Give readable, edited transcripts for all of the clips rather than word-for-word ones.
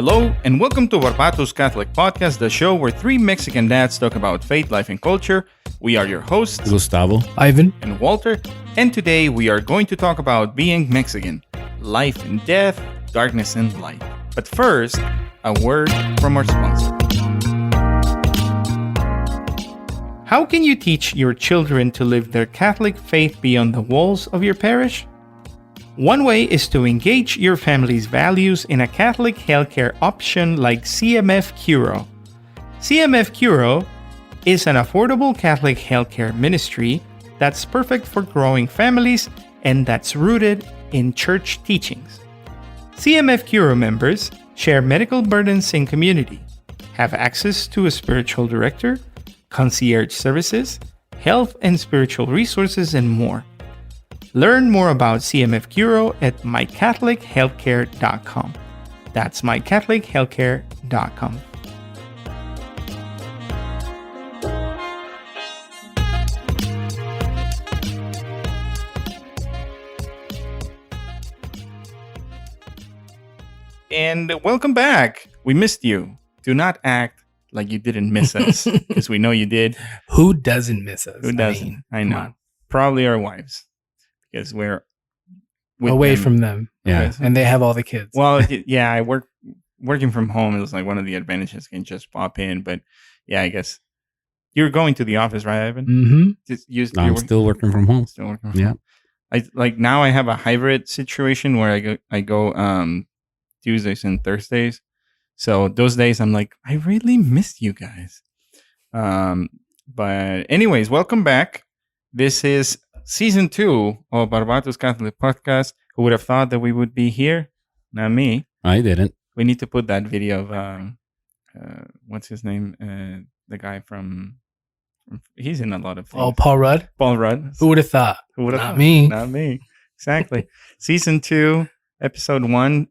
Hello, and welcome to Barbatus Catholic Podcast, the show where three Mexican dads talk about faith, life, and culture. We are your hosts, Gustavo, Ivan, and Walter, and today we are going to talk about being Mexican, life and death, darkness and light. But first, a word from our sponsor. How can you teach your children to live their Catholic faith beyond the walls of your parish? One way is to engage your family's values in a Catholic healthcare option like CMF CURO. CMF CURO is an affordable Catholic healthcare ministry that's perfect for growing families and that's rooted in church teachings. CMF CURO members share medical burdens in community, have access to a spiritual director, concierge services, health and spiritual resources, and more. Learn more about CMF CURO at mycatholichealthcare.com. That's mycatholichealthcare.com. And welcome back. We missed you. Do not act like you didn't miss us, because we know you did. Who doesn't miss us? Who doesn't? I know. Probably our wives. Because we're away from them. Yeah. And they have all the kids. Well, yeah, working from home is like one of the advantages. You can just pop in. But yeah, I guess you're going to the office, right, Ivan? Mm-hmm. I'm still working from home. Still working from home. Now I have a hybrid situation where I go Tuesdays and Thursdays. So those days I'm like, I really missed you guys. But anyways, welcome back. This is Season 2 of Barbatus Catholic Podcast. Who would have thought that we would be here? Not me. I didn't. We need to put that video of, what's his name? The guy from, he's in a lot of things. Oh, Paul Rudd? Paul Rudd. Who would have thought? Who would have Not thought? me. Not me. Exactly. Season 2, Episode 1.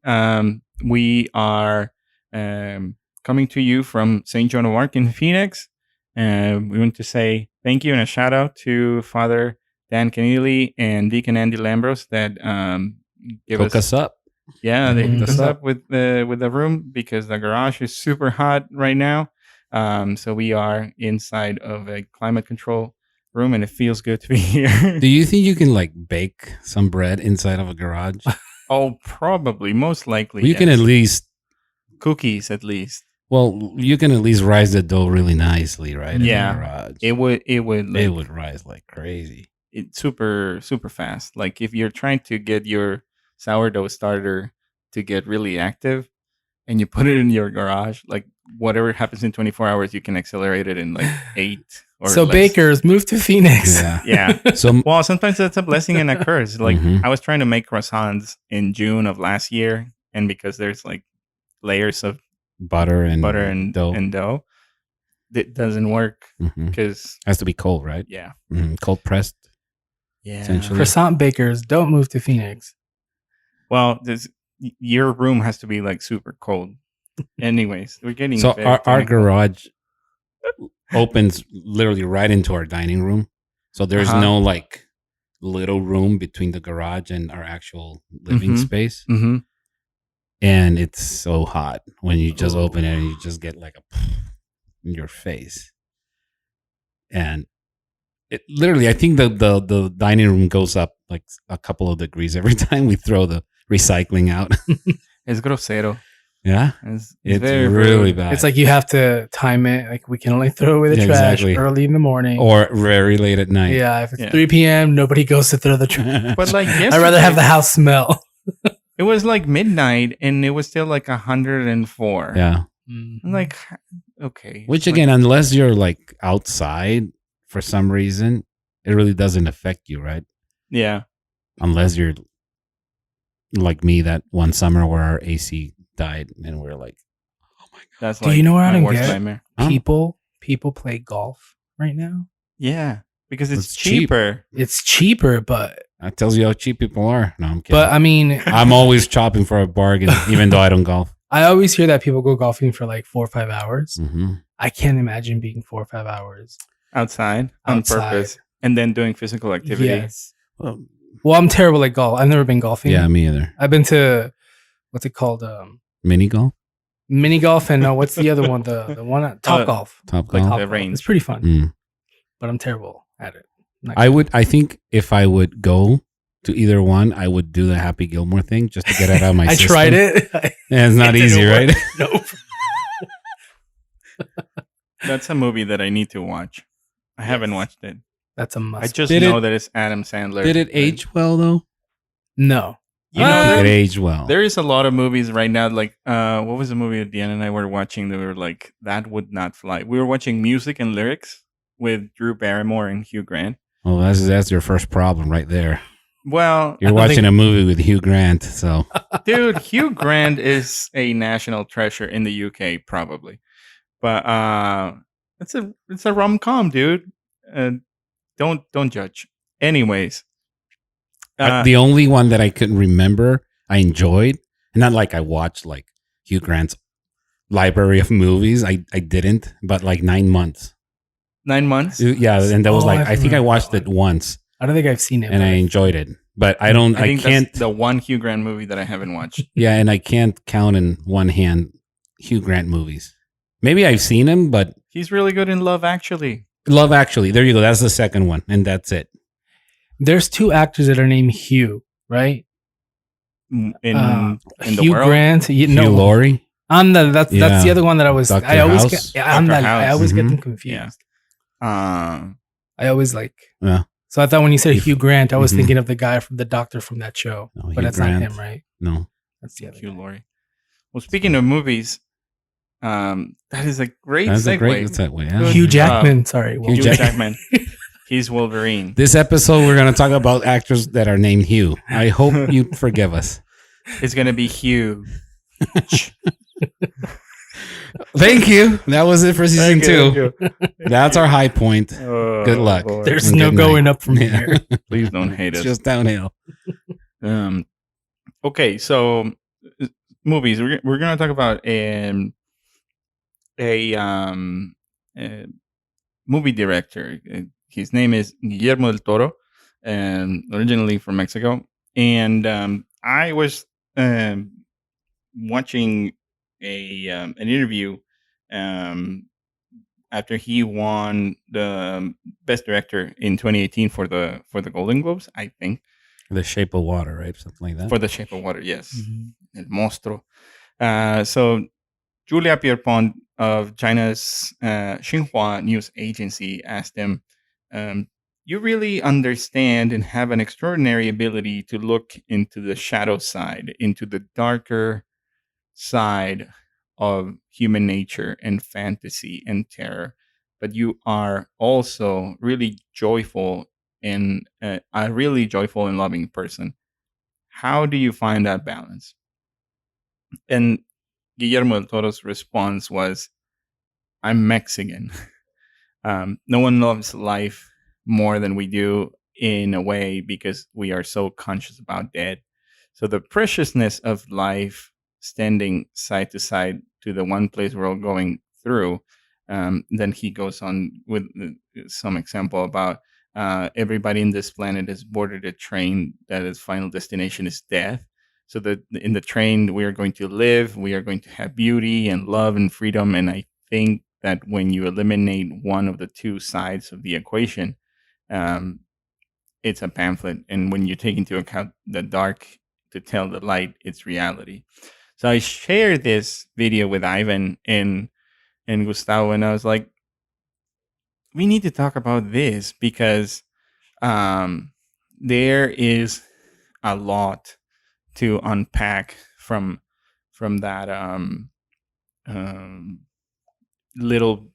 We are coming to you from St. Joan of Arc in Phoenix. We want to say thank you and a shout out to Father Dan Keneally and Deacon Andy Lambros that Hook us up. Yeah, they hooked us up with the room because the garage is super hot right now. So we are inside of a climate control room, and it feels good to be here. Do you think you can like bake some bread inside of a garage? Oh, probably, most likely. Well, you can at least cookies, at least. Well, you can at least rise the dough really nicely, right? Yeah, in the garage. it would. It would rise like crazy. It's super fast. Like if you're trying to get your sourdough starter to get really active and you put it in your garage, like whatever happens in 24 hours, you can accelerate it in like 8 or so less. Bakers, move to Phoenix. Yeah. Well, sometimes that's a blessing and a curse. Like I was trying to make croissants in June of last year, and because there's like layers of butter and dough, it doesn't work because has to be cold, right? Yeah. Cold pressed. Yeah. Essentially. Croissant bakers, don't move to Phoenix. Well, your room has to be like super cold. Anyways, we're getting so our garage opens literally right into our dining room. So there's no like little room between the garage and our actual living space. Mm-hmm. And it's so hot when you just open it and you just get like a in your face. And it literally, I think the dining room goes up like a couple of degrees every time we throw the recycling out. It's grosero. Yeah. It's very, really bad. It's like you have to time it. Like we can only throw away the trash early in the morning. Or very late at night. Yeah. If it's 3 p.m., nobody goes to throw the trash. But like I'd rather have the house smell. It was like midnight and it was still like 104. Yeah. I'm like, okay. Which again, unless you're like outside for some reason, it really doesn't affect you, right? Yeah. Unless you're like me that one summer where our AC died and we're like, oh my God. That's Do you know what I don't get? Nightmare. People play golf right now. Yeah. Because it's cheaper. It's cheaper, but that tells you how cheap people are. No, I'm kidding. But I mean, I'm always chopping for a bargain, even though I don't golf. I always hear that people go golfing for like 4 or 5 hours. Mm-hmm. I can't imagine being 4 or 5 hours outside on purpose and then doing physical activity. Yes. Well, I'm terrible at golf. I've never been golfing. Yeah, me either. I've been to what's it called? Mini golf. Mini golf and what's the other one? The one at Top Golf. Top Like golf. the range. It's pretty fun, but I'm terrible at it. I think if I would go to either one, I would do the Happy Gilmore thing just to get it out of my system. I tried it. Yeah, it's not easy, right? Nope. That's a movie that I need to watch. I haven't watched it. That's a must. I just know that it's Adam Sandler. Did it age well though? No. You know, it aged well. There is a lot of movies right now. Like, what was the movie that Deanna and I were watching? That we were like, that would not fly. We were watching Music and Lyrics with Drew Barrymore and Hugh Grant. Well, that's your first problem right there. Well, you're watching a movie with Hugh Grant, so dude, Hugh Grant is a national treasure in the UK, probably. But it's a rom-com, dude. Don't judge. Anyways, the only one that I couldn't remember, I enjoyed, and not like I watched like Hugh Grant's library of movies. I didn't, but like 9 months. 9 months? Yeah, and that was I think I watched it once. I don't think I've seen it, and I enjoyed it. But I can't. That's the one Hugh Grant movie that I haven't watched. Yeah, and I can't count in one hand Hugh Grant movies. Maybe I've seen him, but he's really good in Love Actually. Love Actually. There you go. That's the second one, and that's it. There's 2 actors that are named Hugh, right? In the Hugh world? Grant, Hugh Laurie. That's the other one that I was. Dr. I always House. get, I always get them confused. Yeah. I always like. Yeah. So I thought when you said Hugh Grant, I was thinking of the guy from the doctor from that show, no, but Hugh that's Grant. not him, right? No, that's the other Hugh Laurie. Well, speaking of movies, that is a great that's segue. a great segue. Yeah. Hugh Jackman. Sorry, Hugh Jackman. He's Wolverine. This episode, we're going to talk about actors that are named Hugh. I hope you forgive us. It's going to be Hugh. Thank you. That was it for season 2. That's our high point. Good luck. Lord. There's no going up from here. Please don't hate us. It's just downhill. Okay, so movies. We're going to talk about a movie director. His name is Guillermo del Toro, originally from Mexico. And I was watching an interview after he won the Best Director in 2018 for the Golden Globes, I think. The Shape of Water, right? Something like that. For The Shape of Water, yes. El Monstruo. So Julia Pierpont of China's Xinhua news agency asked him, you really understand and have an extraordinary ability to look into the shadow side, into the darker side of human nature and fantasy and terror. But you are also really joyful and a really joyful and loving person. How do you find that balance? And Guillermo del Toro's response was, I'm Mexican. No one loves life more than we do, in a way, because we are so conscious about death. So the preciousness of life standing side to side to the one place we're all going through. Then he goes on with some example about everybody in this planet has boarded a train that its final destination is death. So that in the train, we are going to live, we are going to have beauty and love and freedom. And I think that when you eliminate one of the two sides of the equation, it's a pamphlet. And when you take into account the dark to tell the light, it's reality. So I shared this video with Ivan and Gustavo, and I was like, we need to talk about this because there is a lot to unpack from that little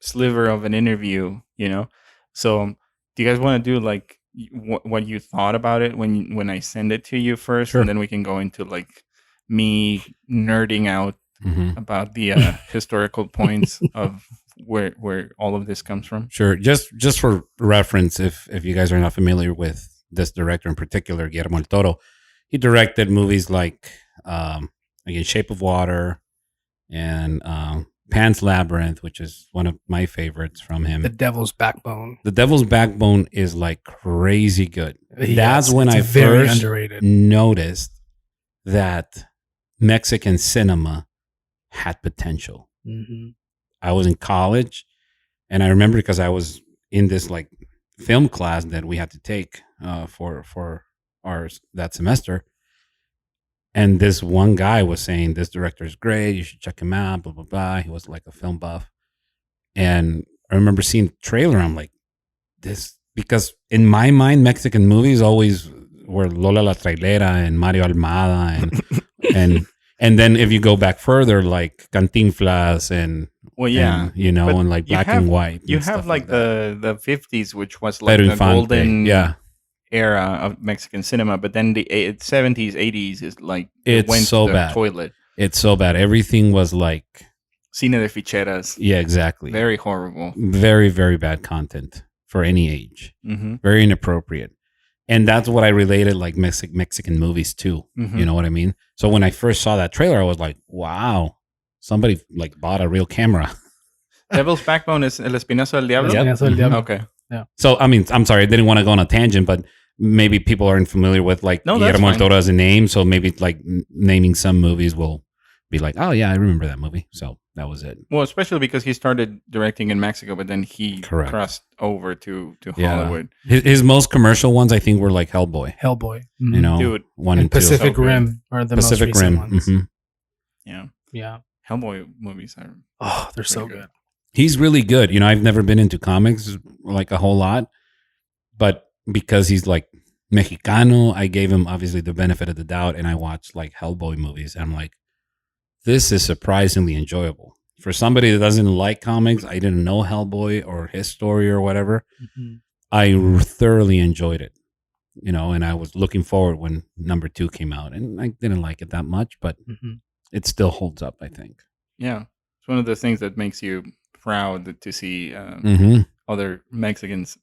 sliver of an interview, you know. So do you guys want to do like what you thought about it when I send it to you first? Sure. And then we can go into like me nerding out about the historical points of where all of this comes from. Sure. Just for reference, if you guys are not familiar with this director in particular, Guillermo del Toro, he directed movies like again, Shape of Water and Pan's Labyrinth, which is one of my favorites from him. The Devil's Backbone. The Devil's Backbone is like crazy good. Yes, that's when I first underrated. noticed that Mexican cinema had potential. Mm-hmm. I was in college, and I remember because I was in this like film class that we had to take for ours that semester. And this one guy was saying, this director is great. You should check him out, blah, blah, blah. He was like a film buff. And I remember seeing the trailer. I'm like, this, because in my mind, Mexican movies always were Lola la Trailera and Mario Almada. And then if you go back further, like Cantinflas and, and like black and white. You have like the 50s, which was like the golden era of Mexican cinema, but then the 70s, 80s is like it went so to the bad. Toilet. It's so bad. Everything was like cine de ficheras. Yeah, exactly. Very horrible. Very, very bad content for any age. Mm-hmm. Very inappropriate. And that's what I related like Mexican movies to. Mm-hmm. You know what I mean? So when I first saw that trailer, I was like, wow, somebody like bought a real camera. Devil's Backbone is El Espinazo del Diablo? Yep. Espinazo del Diablo. Okay. Yeah. So, I mean, I'm sorry, I didn't want to go on a tangent, but maybe people aren't familiar with like Guillermo del Toro as a name. So maybe like naming some movies will be like, oh yeah, I remember that movie. So that was it. Well, especially because he started directing in Mexico, but then he crossed over to Hollywood. His most commercial ones, I think, were like Hellboy. Mm-hmm. You know, Dude, 1 and 2. Pacific Rim are the Pacific most recent Rim. ones. Mm-hmm. Yeah. Hellboy movies are they're so good. He's really good. You know, I've never been into comics like a whole lot, but because he's like Mexicano, I gave him obviously the benefit of the doubt, and I watched like Hellboy movies. And I'm like, this is surprisingly enjoyable. For somebody that doesn't like comics, I didn't know Hellboy or his story or whatever. Mm-hmm. I thoroughly enjoyed it, you know, and I was looking forward when number 2 came out, and I didn't like it that much, but it still holds up, I think. Yeah. It's one of the things that makes you proud to see other Mexicans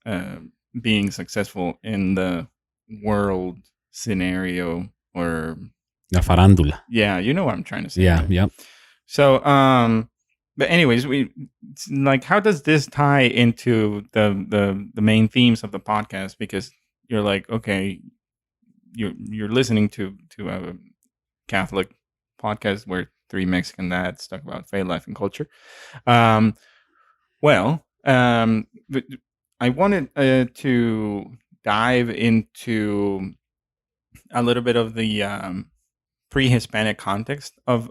being successful in the world scenario or La farándula. Yeah, you know what I'm trying to say. Yeah, right? yep. So, but anyways, like, how does this tie into the main themes of the podcast? Because you're like, okay, you're listening to a Catholic podcast where 3 Mexican dads talk about faith, life, and culture. But I wanted to dive into a little bit of the pre-Hispanic context of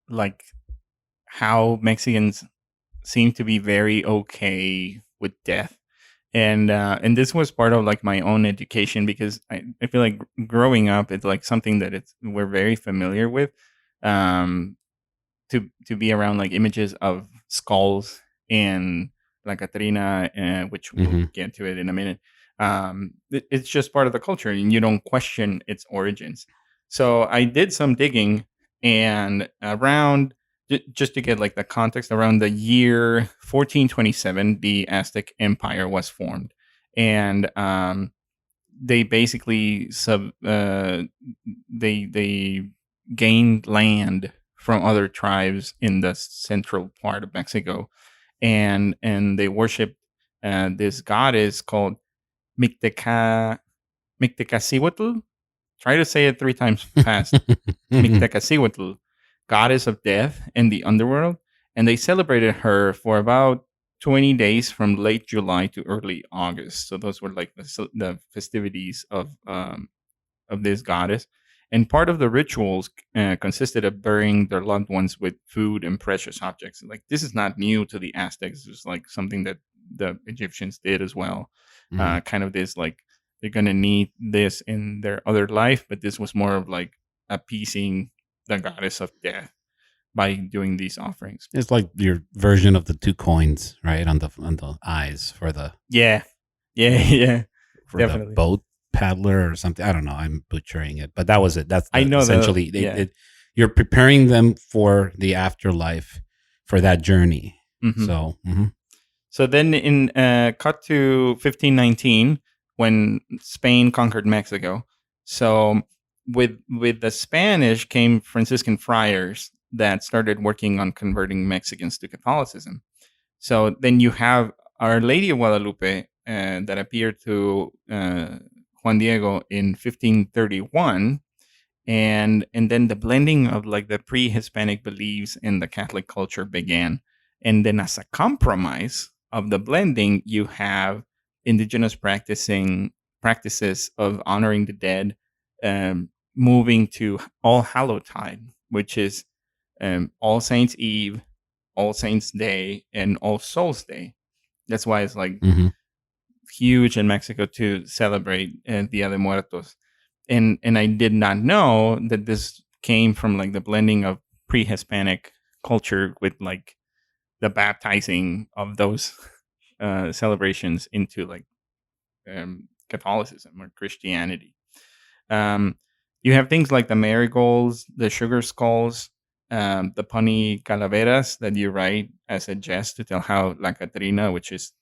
like how Mexicans seem to be very okay with death, and this was part of like my own education, because I feel like growing up it's like something that we're very familiar with, to be around like images of skulls and La Catrina, which we'll get to it in a minute. It's just part of the culture, and you don't question its origins. So I did some digging, and around, just to get like the context, around the year 1427, the Aztec Empire was formed, and they basically they gained land from other tribes in the central part of Mexico, and they worshipped this goddess called Mictecacihuatl. Try to say it 3 times fast. Mictecacihuatl, goddess of death and the underworld, and they celebrated her for about 20 days from late July to early August. So those were like the festivities of this goddess. And part of the rituals consisted of burying their loved ones with food and precious objects. Like, this is not new to the Aztecs. It's like something that the Egyptians did as well. Kind of this, like, they're going to need this in their other life, but this was more of like appeasing the goddess of death by doing these offerings. It's like your version of the 2 coins, right? On the eyes for the... Yeah. For definitely. The boat paddler or something. I don't know. I'm butchering it, but that was it. That's essentially you're preparing them for the afterlife, for that journey. So then in cut to 1519, when Spain conquered Mexico. So with the Spanish came Franciscan friars that started working on converting Mexicans to Catholicism. So then you have Our Lady of Guadalupe that appeared to Juan Diego in 1531, and then the blending of like the pre-Hispanic beliefs in the Catholic culture began. And then as a compromise of the blending, you have indigenous practices of honoring the dead, moving to All Hallowtide, which is All Saints Eve, All Saints Day, and All Souls Day. That's why it's like huge in Mexico to celebrate Dia de Muertos. And I did not know that this came from like the blending of pre-Hispanic culture with like the baptizing of those celebrations into like Catholicism or Christianity. You have things like the marigolds, the sugar skulls, the punny calaveras that you write as a jest to tell how La Catrina, which is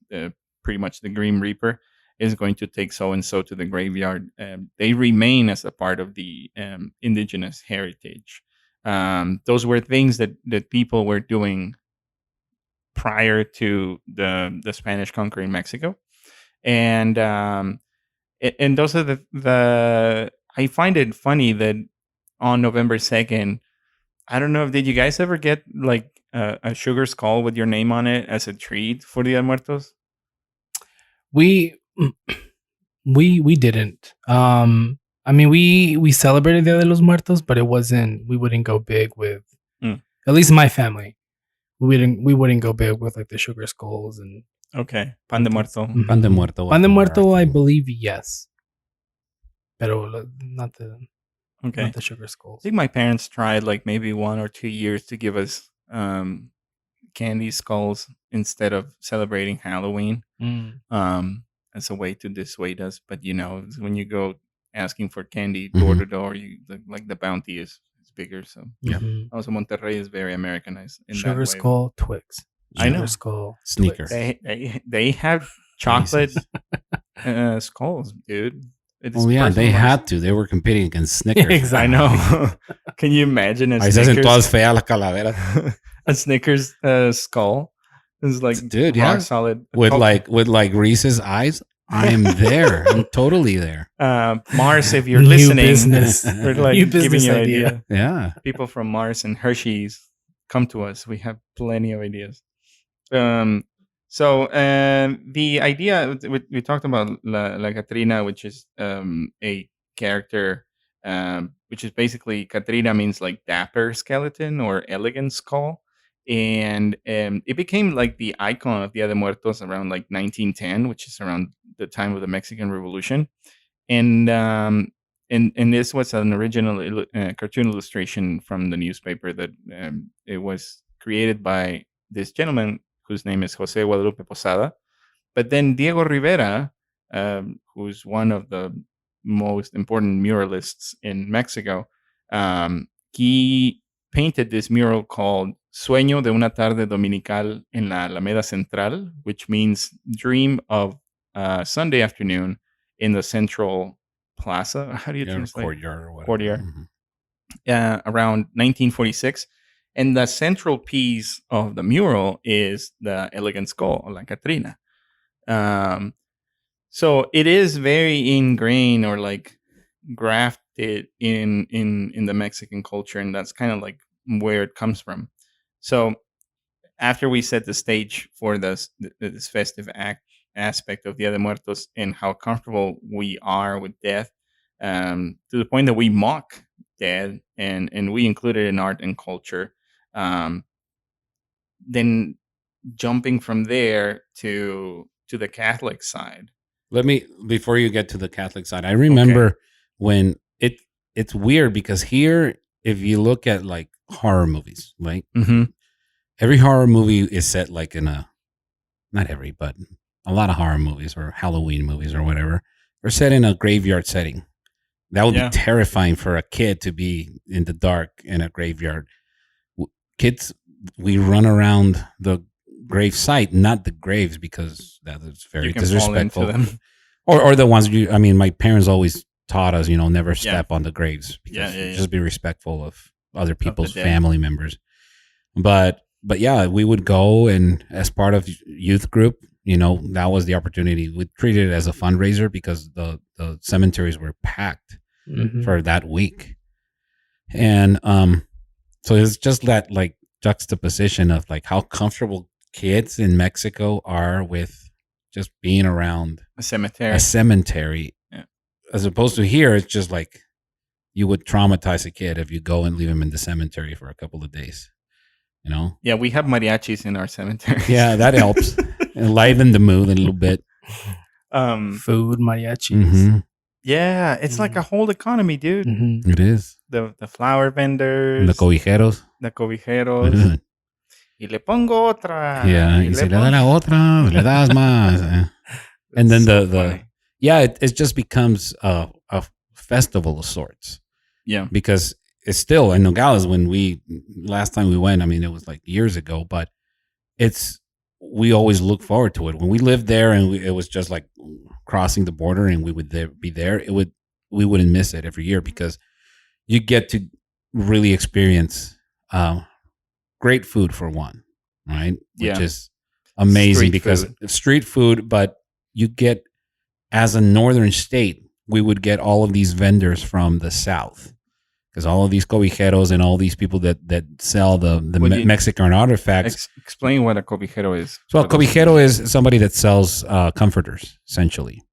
pretty much the Grim Reaper, is going to take so-and-so to the graveyard. They remain as a part of the indigenous heritage. Those were things that people were doing prior to the Spanish conquering Mexico. And those are the I find it funny that on November 2nd, I don't know, did you guys ever get like a sugar skull with your name on it as a treat for Dia de Muertos? We didn't. I mean, we celebrated Dia de los Muertos, but it wasn't. We wouldn't go big with. At least my family, we wouldn't go big with like the sugar skulls and. Okay, pan de muerto. Mm-hmm. Pan de muerto. Pan de muerto, I believe yes, pero not the sugar skulls. I think my parents tried like maybe 1 or 2 years to give us candy skulls instead of celebrating Halloween. As a way to dissuade us. But you know, when you go asking for candy door to door, like the bounty is bigger. So yeah, also Monterrey is very Americanized. In sugar that way. skull Twix. I know. Sugar skull sneaker. They have chocolate skulls, dude. Oh yeah, they had to. They were competing against Snickers. Exactly. I know. Can you imagine a Snickers skull? It's like dude, rock solid with like Reese's eyes. I am there. I'm totally there. Mars, if you're listening, business. we're like New giving business you idea. Yeah, people from Mars and Hershey's, come to us. We have plenty of ideas. So the idea we talked about La Catrina, which is a character, which is basically Catrina means like dapper skeleton or elegant skull. And it became like the icon of Dia de Muertos around like 1910, which is around the time of the Mexican Revolution. And this was an original cartoon illustration from the newspaper that it was created by this gentleman whose name is Jose Guadalupe Posada. But then Diego Rivera, who's one of the most important muralists in Mexico, he painted this mural called Sueño de una tarde dominical en la Alameda Central, which means dream of Sunday afternoon in the Central Plaza. How do you translate? Courtyard or whatever. Courtyard. Around 1946. And the central piece of the mural is the elegant skull, La Catrina. So it is very ingrained or like grafted in the Mexican culture, and that's kind of like where it comes from. So after we set the stage for this festive aspect of Dia de Muertos and how comfortable we are with death, to the point that we mock death and we include it in art and culture, then jumping from there to the Catholic side. Before you get to the Catholic side, I remember when it's weird because here, if you look at like horror movies, like every horror movie is set like in not every, but a lot of horror movies or Halloween movies or whatever are set in a graveyard setting. That would be terrifying for a kid to be in the dark in a graveyard. Kids, we run around the grave site, not the graves, because that is very disrespectful. Or the ones my parents always taught us, never step on the graves. Because just be respectful of other people's family members. But yeah, we would go, and as part of youth group, that was the opportunity. We treated it as a fundraiser because the cemeteries were packed for that week. And so it's just that like juxtaposition of like how comfortable kids in Mexico are with just being around A cemetery. a cemetery, Yeah. as opposed to here, it's just like you would traumatize a kid if you go and leave him in the cemetery for a couple of days. You know? Yeah, we have mariachis in our cemetery. Yeah, that helps. Enliven the mood a little bit. Food, mariachis. Mm-hmm. Yeah, it's like a whole economy, dude. Mm-hmm. It is. The flower vendors, And the cobijeros. the cobijeros. Mhm. Y le pongo otra. Yeah, Y y le si le da la pongo- otra, le das más. And then It's so the funny. yeah, it just becomes a festival of sorts. Yeah. Because it's still in Nogales when last time we went, I mean, it was like years ago, but we always look forward to it. When we lived there and it was just like crossing the border and we would be there, we wouldn't miss it every year because you get to really experience great food for one, right? Yeah. Which is amazing Street because food. street food, but you get, as a northern state, we would get all of these vendors from the south because all of these cobijeros and all these people that sell the Would you- Mexican artifacts. Explain what a cobijero is. So a for those- cobijero is somebody that sells comforters, essentially,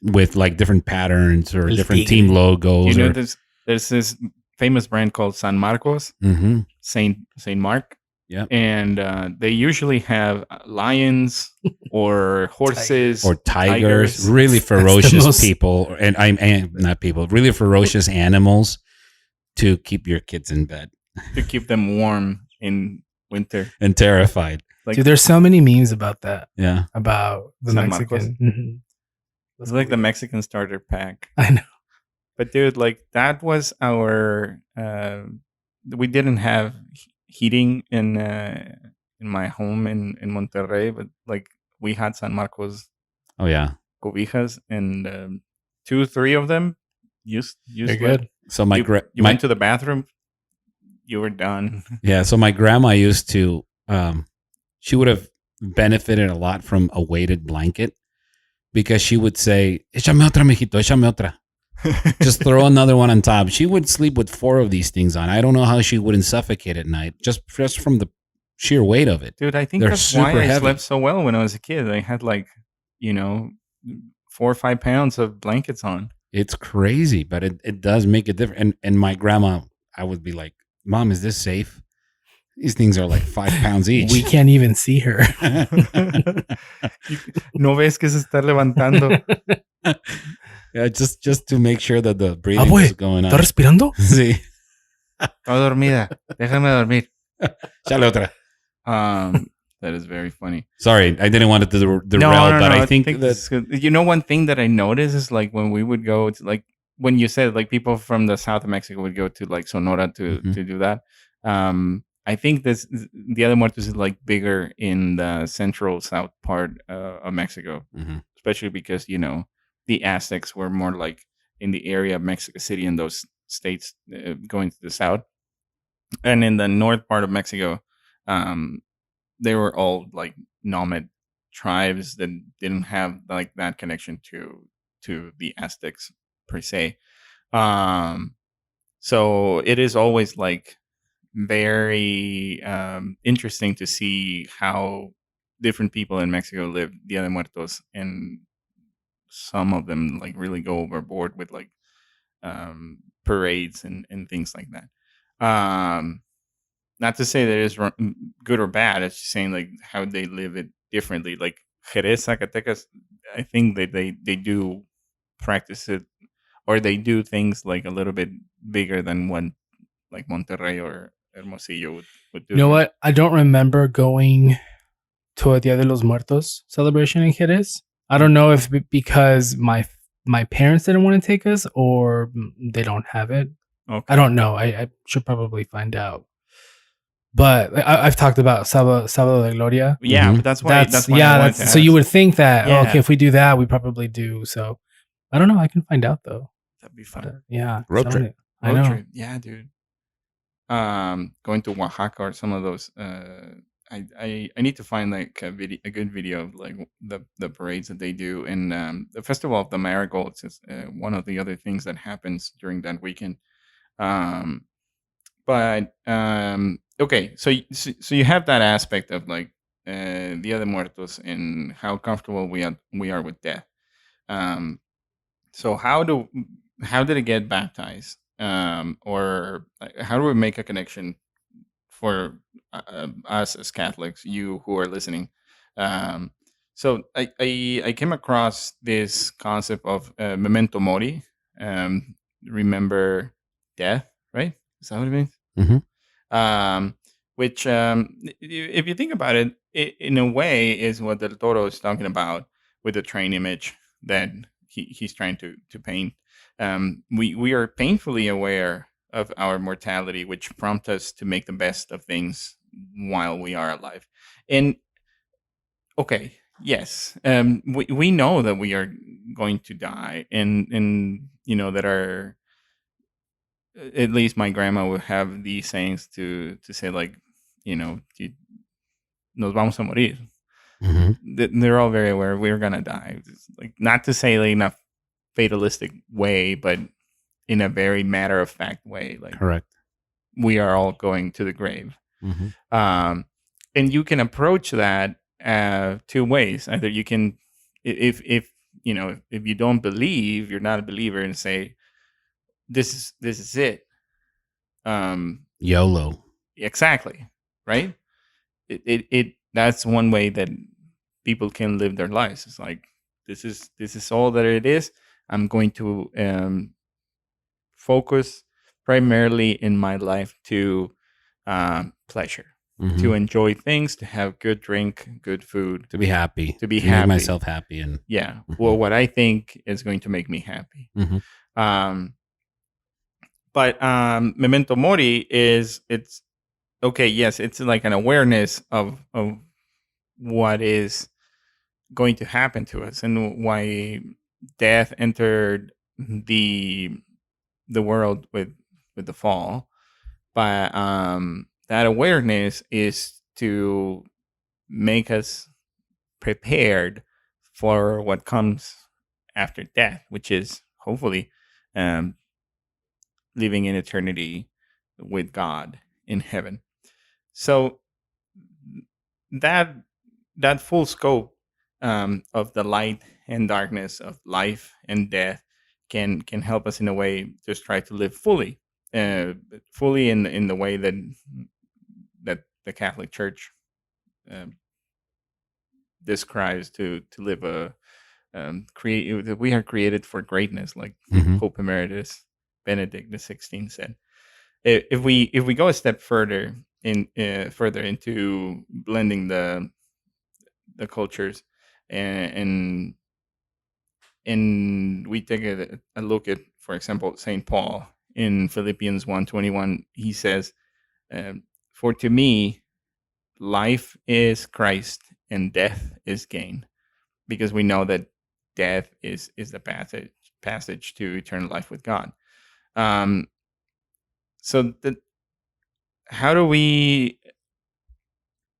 with like different patterns or El different tigre. team logos. You know, there's this famous brand called San Marcos, Mm-hmm. Saint Mark. Yep. And they usually have lions or horses Or tigers, tigers. really That's the ferocious most- people, and not people, really ferocious animals to keep your kids in bed to keep them warm in winter. and terrified. Like Dude, there's so many memes about that. Yeah. About the San Mexican. Mhm. it's like the Mexican starter pack. I know. But dude, like that was our. We didn't have heating in my home in Monterrey, but like we had San Marcos Oh yeah. cobijas, and 2-3 of them used. They're good. So my You went to the bathroom, you were done. yeah. So my grandma used to. She would have benefited a lot from a weighted blanket because she would say, "Échame otra, mijito, échame otra." Just throw another one on top. She would sleep with 4 of these things on. I don't know how she wouldn't suffocate at night just from the sheer weight of it. Dude, I think They're that's why super I heavy. slept so well when I was a kid. I had like, 4 or 5 pounds of blankets on. It's crazy, but it does make a difference. And my grandma, I would be like, "Mom, is this safe? These things are like 5 pounds each." We can't even see her. No ves que se está levantando. Yeah, just to make sure that the breathing Abue, is going ¿Estás on. respirando? Sí. Está dormida. Déjame dormir. Chale otra. That is very funny. Sorry, I didn't want it to derail, but I think that this is good. One thing that I noticed is like when we would go to like when you said like people from the south of Mexico would go to like Sonora to do that. I think the other Muertos is like bigger in the central south part of Mexico, especially because the Aztecs were more like in the area of Mexico City and those states going to the south, and in the north part of Mexico, they were all like nomad tribes that didn't have like that connection to the Aztecs per se. So it is always like very interesting to see how different people in Mexico live Dia de Muertos, and some of them like really go overboard with like parades and things like that. Not to say that it's good or bad. It's just saying like how they live it differently. Like Jerez, Zacatecas, I think that they do practice it, or they do things like a little bit bigger than what like Monterrey or Hermosillo would do. You know what? I don't remember going to a Dia de los Muertos celebration in Jerez. I don't know if because my parents didn't want to take us or they don't have it. Okay. I don't know. I should probably find out. But I've talked about Sábado de Gloria. Yeah, but that's why I wanted to so you ask. would think that Yeah. okay, if we do that, we probably do. So I don't know. I can find out though. That'd be fun. Yeah, Road trip. I Road know. trip. Yeah, dude. Going to Oaxaca or some of those. I need to find like a good video of like the parades that they do, and the Festival of the Marigolds is one of the other things that happens during that weekend. But okay, so you have that aspect of like Dia de Muertos and how comfortable we are with death. Um, so how did it get baptized? Or how do we make a connection for us as Catholics, you who are listening? Um, so I came across this concept of memento mori, remember death, right? Is that what it means? Hmm. Which, if you think about it, in a way, is what Del Toro is talking about with the train image that he's trying to paint. We are painfully aware of our mortality, which prompt us to make the best of things while we are alive. And okay, yes, we know that we are going to die, and that our at least my grandma would have these sayings to say like, nos vamos a morir. Hmm. They're all very aware we're gonna die. It's like, not to say like in a fatalistic way, but in a very matter of fact way. Like, Correct. we are all going to the grave. Hmm. Um, and you can approach that two ways. Either you can, if if you don't believe, you're not a believer, and say this is it. YOLO. Exactly, right. It that's one way that people can live their lives. It's like, this is all that it is. I'm going to focus primarily in my life to pleasure, to Hmm. enjoy things, to have good drink, good food, To be happy. to be Make happy. myself happy. And Yeah. Mhm. Well, what I think is going to make me happy. Hmm. Um, but memento mori it's okay. Yes, it's like an awareness of what is going to happen to us and why death entered the world with the fall. But that awareness is to make us prepared for what comes after death, which is hopefully um, living in eternity with God in heaven. So that that full scope of the light and darkness of life and death can help us in a way just try to live uh, fully in the way that the Catholic Church um, describes to live a create that we are created for greatness, like Hmm. Pope Emeritus Benedict XVI said. If we go a step further into blending the cultures, and we take a look at, for example, Saint Paul in Philippians 1:21, he says, "For to me, life is Christ and death is gain," because we know that death is the passage to eternal life with God. Um, so how do we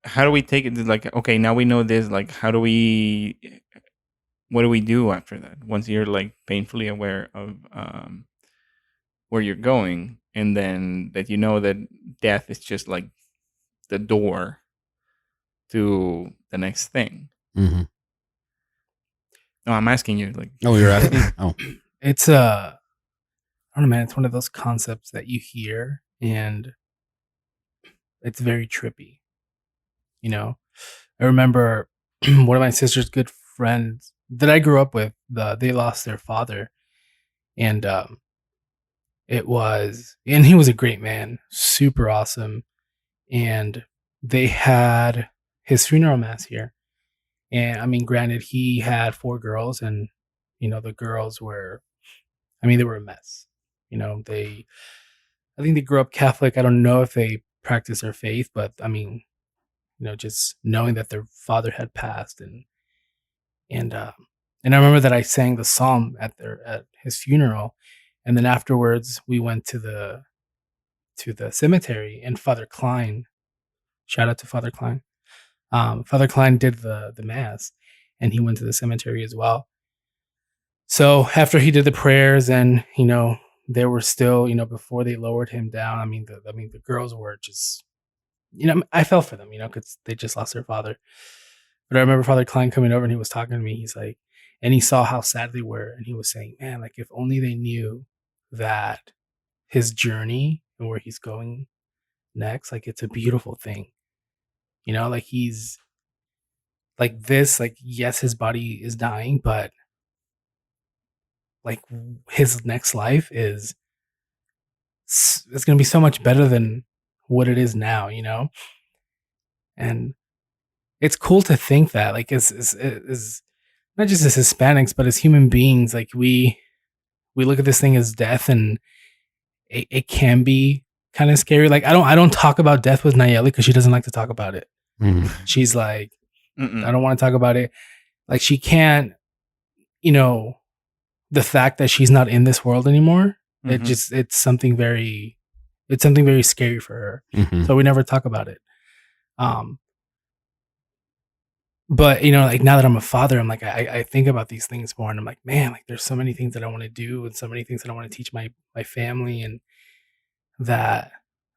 take it to, like, okay, now we know this, like, what do we do after that once you're like painfully aware of where you're going, and then that that death is just like the door to the next thing? Hmm. No, I'm asking you, like. Oh, you're asking? Oh. It's I don't know, man. It's one of those concepts that you hear and it's very trippy. You know, I remember one of my sister's good friends that I grew up with. They lost their father, and and he was a great man, super awesome. And they had his funeral mass here. And I mean, granted, he had 4 girls, and the girls were, I mean, they were a mess. I think they grew up Catholic. I don't know if they practice their faith, but I mean, just knowing that their father had passed, and and I remember that I sang the psalm at his funeral, and then afterwards we went to the cemetery, and Father Klein, shout out to Father Klein. Father Klein did the mass, and he went to the cemetery as well. So after he did the prayers, and they were still, before they lowered him down. I mean, the girls were just, I felt for them, because they just lost their father. But I remember Father Klein coming over and he was talking to me. He's like, and he saw how sad they were, and he was saying, man, like if only they knew that his journey and where he's going next, like it's a beautiful thing. Like he's like this, like yes, his body is dying, but like his next life it's going to be so much better than what it is now, and it's cool to think that, like, as not just as Hispanics, but as human beings, like we look at this thing as death, and it can be kind of scary. Like I don't talk about death with Nayeli because she doesn't like to talk about it. She's like, I don't want to talk about it. Like she can't, the fact that she's not in this world anymore. It's something very scary for her. So we never talk about it. But like now that I'm a father, I'm like, I think about these things more, and I'm like, man, like there's so many things that I want to do, and so many things that I want to teach my family, and that,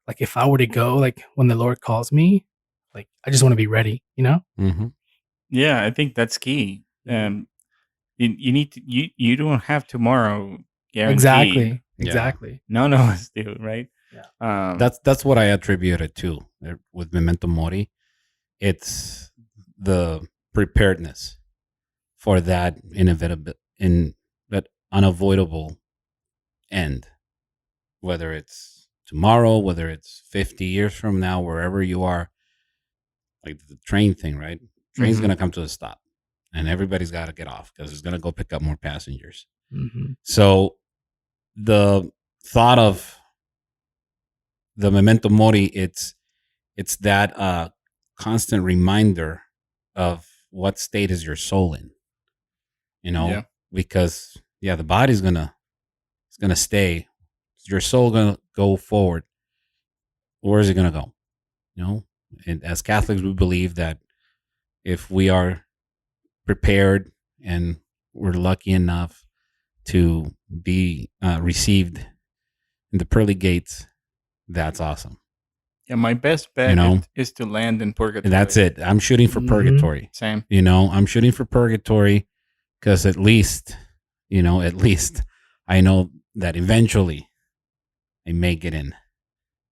like, if I were to go, like when the Lord calls me, like I just want to be ready, Yeah, I think that's key. You need to, you don't have tomorrow guaranteed. Exactly. None of us do, right? Yeah. That's what I attribute it to with Memento Mori. It's the preparedness for that that unavoidable end, whether it's tomorrow, whether it's 50 years from now, wherever you are. Like the train thing, right? Train's going to come to a stop, and everybody's got to get off because it's going to go pick up more passengers. So the thought of the Memento Mori, it's that constant reminder of what state is your soul in, because the body's gonna stay. Is your soul gonna go forward? Where is it gonna go? And as Catholics, we believe that if we are prepared and we're lucky enough to be received in the pearly gates, that's awesome. Yeah, my best bet is to land in purgatory. That's it. I'm shooting for purgatory. Same. I'm shooting for purgatory because at least I know that eventually I may get in.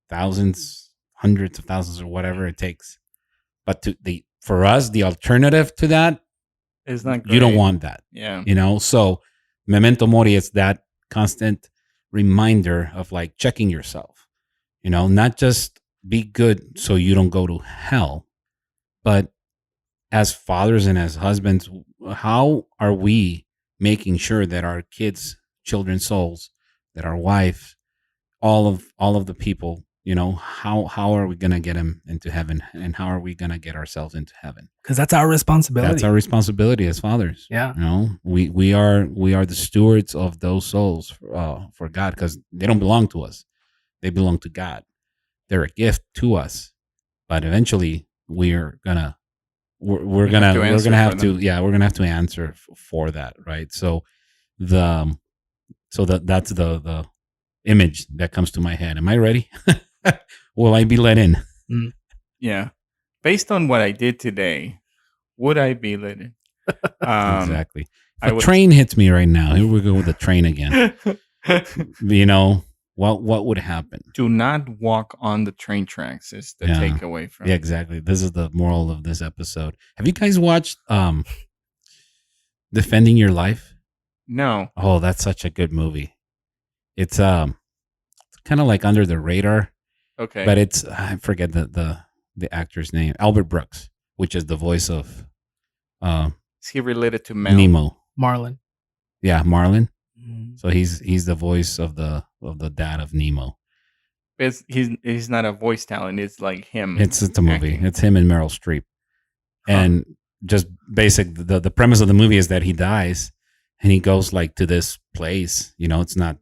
Thousands, hundreds of thousands, or whatever it takes. But for us, the alternative to that is not great. You don't want that. Yeah. So Memento Mori is that constant reminder of like checking yourself. Not just be good so you don't go to hell, but as fathers and as husbands, how are we making sure that our kids, children's souls, that our wife, all of the people, how are we going to get them into heaven, and how are we going to get ourselves into heaven? Because that's our responsibility. That's our responsibility as fathers. Yeah. We are the stewards of those souls for God, because they don't belong to us. They belong to God. They're a gift to us, but eventually we're gonna have to answer for that, right? So that's the image that comes to my head. Am I ready? Will I be let in? Yeah. Based on what I did today, would I be let in? Exactly. If a train hits me right now, here we go with the train again. What would happen? Do not walk on the train tracks is the takeaway from it. Yeah, exactly. This is the moral of this episode. Have you guys watched Defending Your Life? No. Oh, that's such a good movie. It's kind of like under the radar. Okay. But it's, I forget the actor's name, Albert Brooks, which is the voice of is he related to Mel? Nemo? Marlin. Yeah, Marlin. So he's the voice of the dad of Nemo. He's not a voice talent. It's like him. It's a movie. It's him and Meryl Streep. And just basic the premise of the movie is that he dies and he goes like to this place. It's not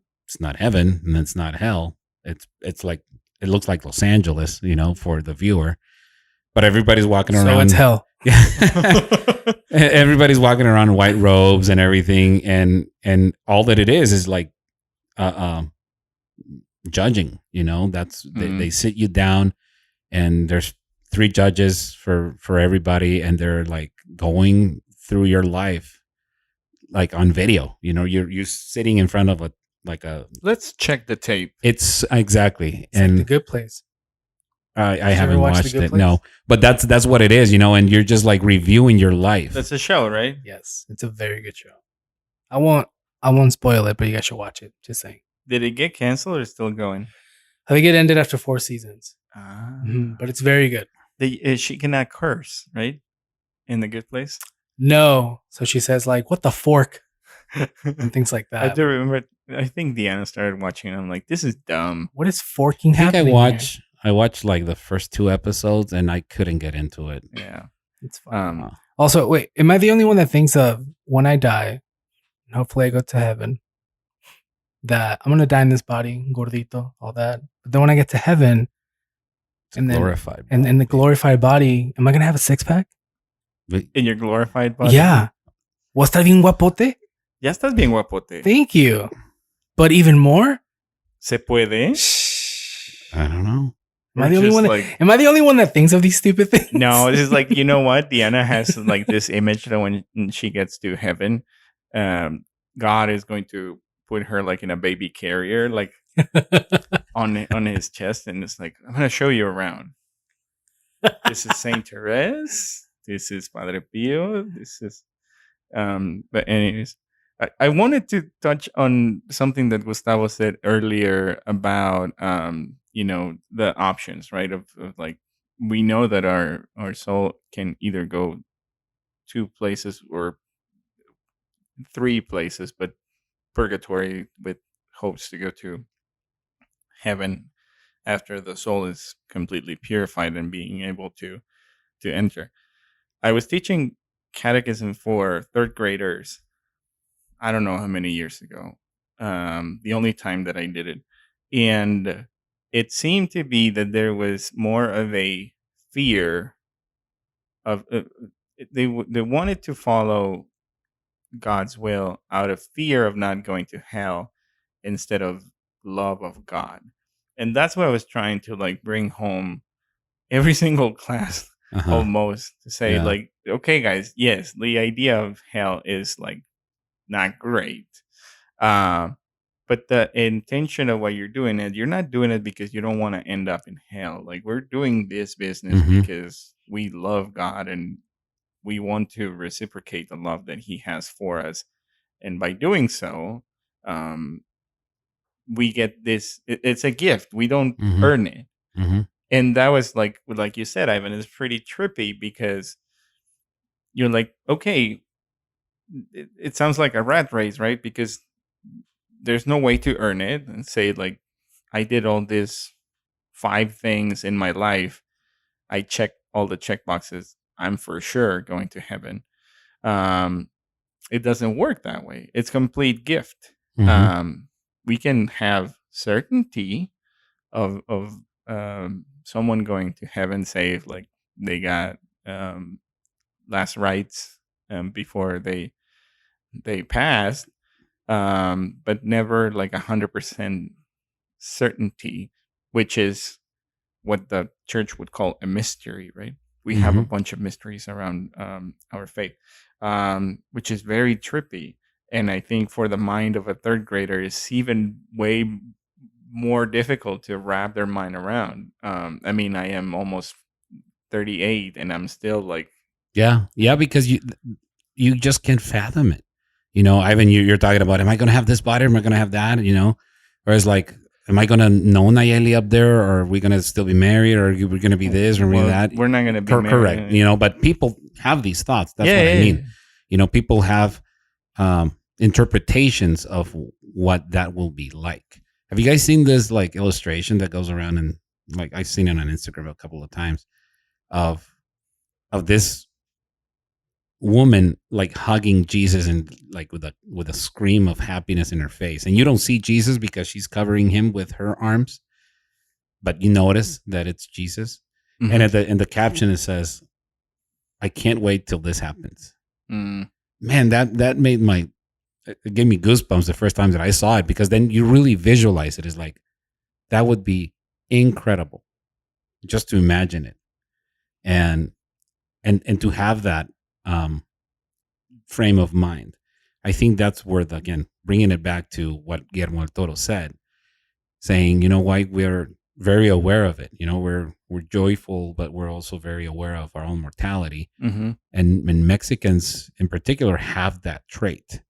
heaven and it's not hell. It's like it looks like Los Angeles, for the viewer. But everybody's walking around. So it's hell. Everybody's walking around in white robes and everything, and all that it is like judging. They sit you down, and there's 3 judges for everybody, and they're like going through your life like on video. You're sitting in front of a Let's check the tape. it's exactly. It's like The Good Place. I you ever haven't watch The watched Good it. Place? No, but that's what it is, and you're just like reviewing your life. That's a show, right? Yes, it's a very good show. I won't spoil it, but you guys should watch it. Just saying. Did it get canceled or still going? I think it ended after 4 seasons, Ah. but it's very good. She cannot curse, right? In The Good Place. No, so she says like, "What the fork?" and things like I that. do remember. I think Deanna started watching. And I'm like, this is dumb. What is forking I think happening? I watched like the first 2 episodes, and I couldn't get into it. Yeah. It's fun. Uh, Also, wait, am I the only one that thinks of when I die, and hopefully I go to heaven, that I'm gonna die in this body, gordito, all that. But then when I get to heaven, it's and then glorified. and in the glorified body, am I gonna have a 6-pack? In your glorified body. Yeah. ¿Voy a estar bien guapote? Ya estás bien guapote. Thank you. But even more? Se puede. I don't know. Am I the only one? Am I the only one that thinks of these stupid things? No, it's like, you know what? Deanna has like this image that when she gets to heaven, God is going to put her like in a baby carrier, like on his chest, and it's like, I'm gonna show you around. This is Saint Therese. This is Padre Pio. This is, but anyways, I wanted to touch on something that Gustavo said earlier about, the options, right? Of like, we know that our soul can either go 2 places or 3 places, but purgatory with hopes to go to heaven after the soul is completely purified and being able to enter. I was teaching catechism for 3rd graders. I don't know how many years ago. The only time that I did it, and it seemed to be that there was more of a fear of they wanted to follow God's will out of fear of not going to hell instead of love of God. And that's what I was trying to like bring home every single class almost to say, like, okay guys, yes, the idea of hell is like not great. But the intention of what you're doing is you're not doing it because you don't want to end up in hell. Like, we're doing this business because we love God and we want to reciprocate the love that he has for us. And by doing so, we get this, it's a gift. We don't earn it. And that was like you said, Ivan, is pretty trippy because you're like, okay, it sounds like a rat race, right? Because there's no way to earn it and say like, I did all this 5 things in my life. I checked all the check boxes. I'm for sure going to heaven. It doesn't work that way. It's complete gift. We can have certainty of someone going to heaven, say if like they got last rites before they passed, but never like 100% certainty, which is what the church would call a mystery, right? We have a bunch of mysteries around our faith, which is very trippy. And I think for the mind of a 3rd grader, it's even way more difficult to wrap their mind around. I mean, I am almost 38 and I'm still like... Yeah, because you just can't fathom it. Ivan, you're talking about, am I going to have this body? Am I going to have that? Whereas like, am I going to know Nayeli up there, or are we going to still be married, or we're going to be this or that? We're not going to be married. Correct. But people have these thoughts. That's what I mean. People have interpretations of what that will be like. Have you guys seen this like illustration that goes around, and like I've seen it on Instagram a couple of times of this woman like hugging Jesus and like with a scream of happiness in her face, and you don't see Jesus because she's covering him with her arms, but you notice that it's Jesus. And in the caption it says, "I can't wait till this happens." Man, that it gave me goosebumps the first time that I saw it, because then you really visualize it as like, That would be incredible, just to imagine it, and to have that frame of mind. I think that's where again, bringing it back to what Guillermo del Toro said, saying, you know, why we're very aware of it. You know, we're joyful, but we're also very aware of our own mortality. Mm-hmm. And Mexicans in particular have that trait,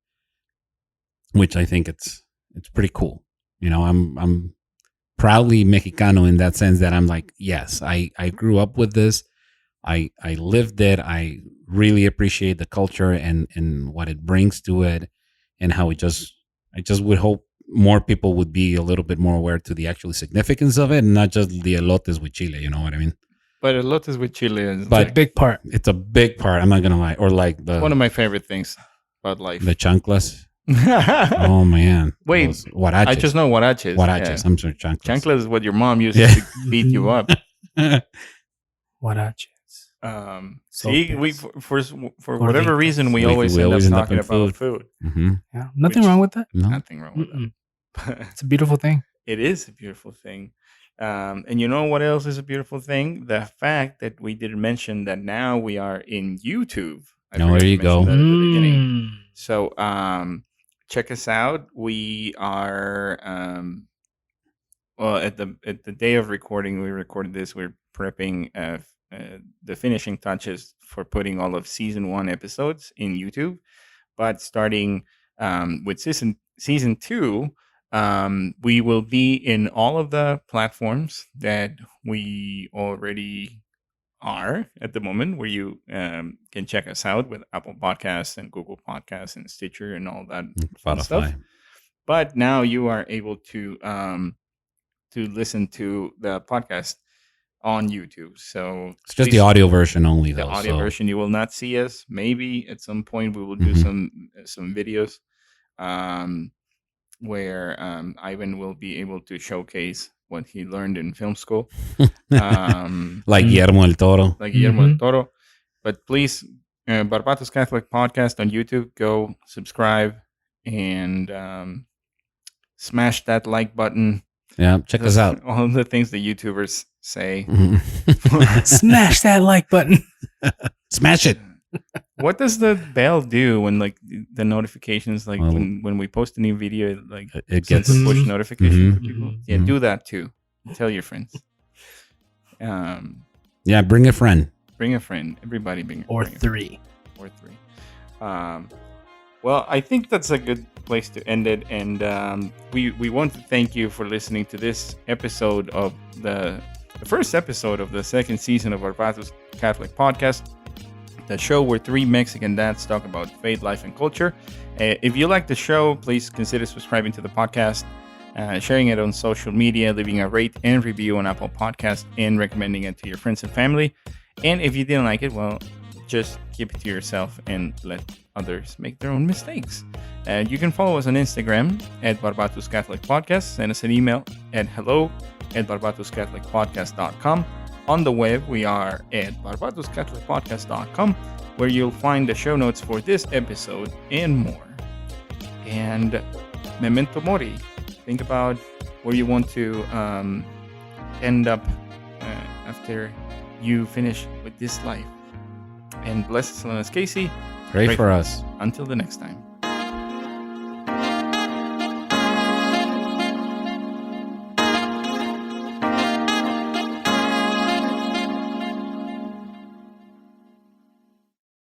which I think it's pretty cool. You know, I'm proudly Mexicano in that sense that I'm like, yes, I grew up with this. I lived it. I really appreciate the culture and what it brings to it, and how I just would hope more people would be a little bit more aware to the actual significance of it, and not just the elotes with chile. You know what I mean? But elotes with chile is But a big part. It's a big part. I'm not gonna lie. Or like one of my favorite things about life. The chanclas. Oh man! Wait, huaraches. I just know huaraches. Huaraches. Yeah. I'm sorry, chanclas. Chanclas is what your mom used to beat you up. Huaraches. See, we for whatever reason we always end up talking about food. Mm-hmm. Yeah, nothing wrong with that. No. Nothing wrong with that. It's a beautiful thing. It is a beautiful thing. And you know what else is a beautiful thing? The fact that we didn't mention that now we are in YouTube. There you go. That at the beginning. So check us out. We are well at the day of recording. We recorded this. We're prepping the finishing touches for putting all of season 1 episodes in YouTube. But starting with season 2. We will be in all of the platforms that we already are at the moment, where you can check us out with Apple Podcasts and Google Podcasts and Stitcher and all that fun stuff. But now you are able to listen to the podcast on YouTube. So it's just the audio version only, though. The audio version, you will not see us. Maybe at some point we will do some videos. Where Ivan will be able to showcase what he learned in film school. Like Guillermo del Toro. Del Toro. But please, Barbatus Catholic Podcast on YouTube, go subscribe and smash that like button. Yeah, check us out. All the things the YouTubers say. Smash that like button. Smash it. What does the bell do when like the notifications, like when we post a new video, like it gets a push notification for people? Yeah, do that too. Tell your friends. Yeah, bring a friend. Bring a friend. Everybody bring or a three. Or three. Well, I think that's a good place to end it, and we want to thank you for listening to this episode of the first episode of the second season of Barbatus Catholic Podcast. The show where 3 Mexican dads talk about faith, life, and culture. If you like the show, please consider subscribing to the podcast, sharing it on social media, leaving a rate and review on Apple Podcasts, and recommending it to your friends and family. And if you didn't like it, well, just keep it to yourself and let others make their own mistakes. You can follow us on Instagram at Barbatus Catholic Podcast. Send us an email at hello@barbatuscatholicpodcast.com. On the web, we are at barbatuscatholicpodcast.com, where you'll find the show notes for this episode and more. And memento mori. Think about where you want to end up after you finish with this life. And bless us, Casey. Pray for us. Until the next time.